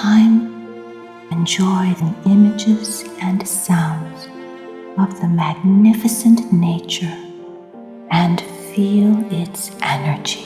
time, enjoy the images and sounds of the magnificent nature and feel its energy.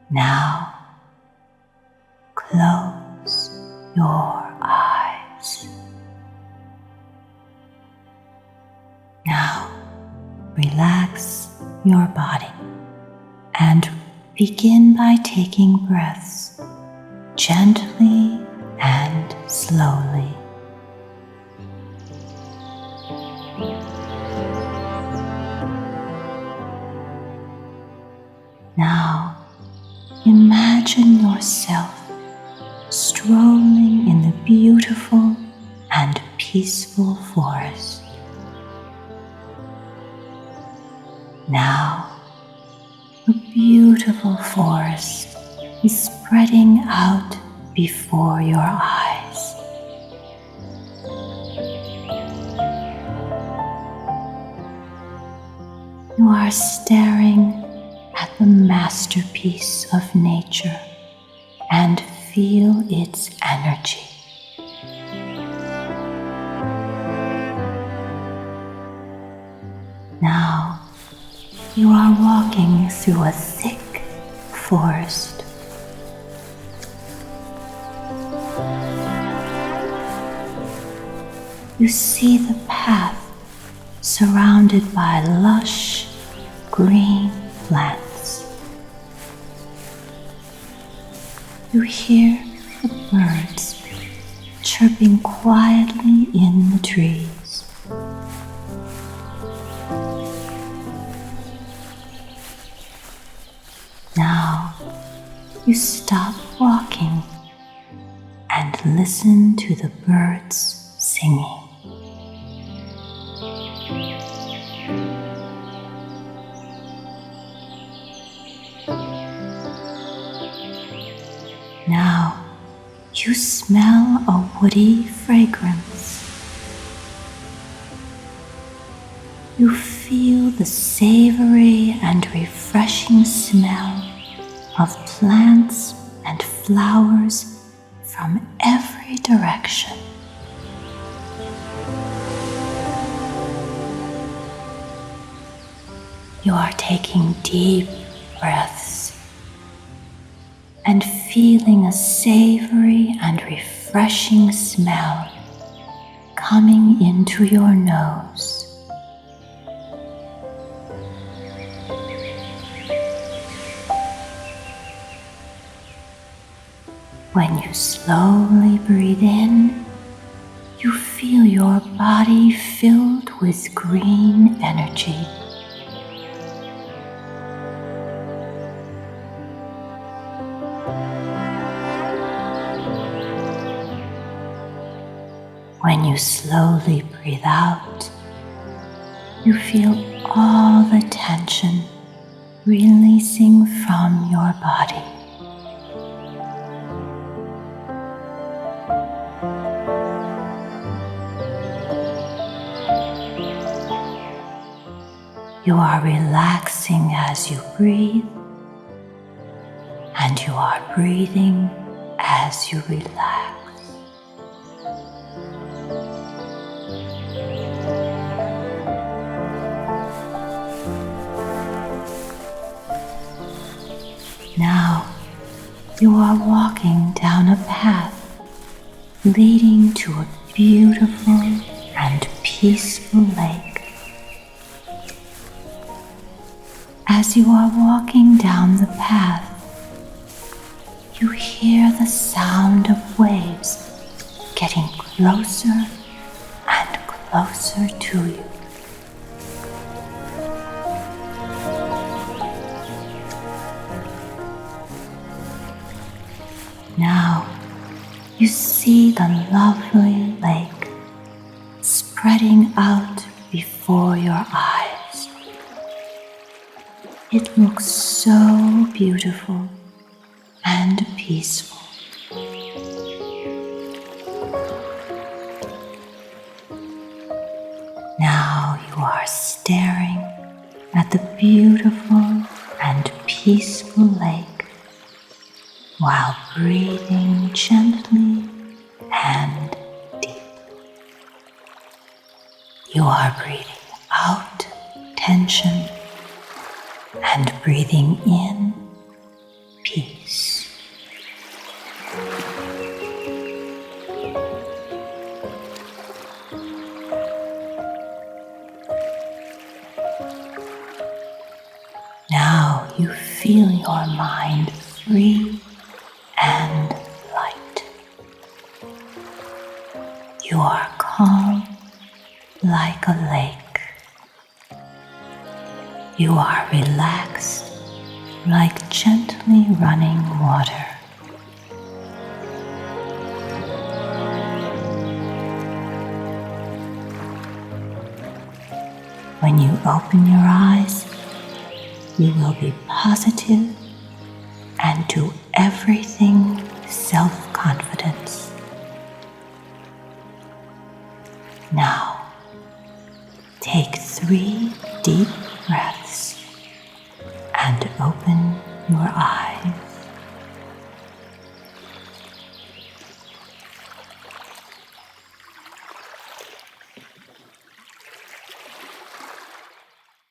Now, close your eyes. Now, relax your body and begin by taking breaths gently and slowly. Now, imagine yourself strolling in the beautiful and peaceful forest. Now, the beautiful forest is spreading out before your eyes. You are staring at the masterpiece of nature and feel its energy. Now, you are walking through a thick forest. You see the path surrounded by lush green plants. You hear the birds chirping quietly in the trees. Now you stop walking and listen to the birds singing. Now you smell a woody fragrance. You feel the savory and refreshing smell of plants and flowers from every direction. You are taking deep breaths and feeling a savory and refreshing smell coming into your nose. When you slowly breathe in, you feel your body filled with green energy. When you slowly breathe out, you feel all the tension releasing from your body. You are relaxing as you breathe, and you are breathing as you relax. Now you are walking down a path leading to a beautiful and peaceful lake. As you are walking down the path, you hear the sound of waves getting closer and closer to you. Now you see the lovely lake spreading out before your eyes. It looks so beautiful and peaceful. Now you are staring at the beautiful and peaceful lake while breathing gently and deeply. You are breathing out tension and breathing in peace. Now you feel your mind free and light. You are calm like a lake. You are relaxed like gently running water. When you open your eyes, you will be positive and do everything self-confidence. Now, take 3 deep breaths and open your eyes.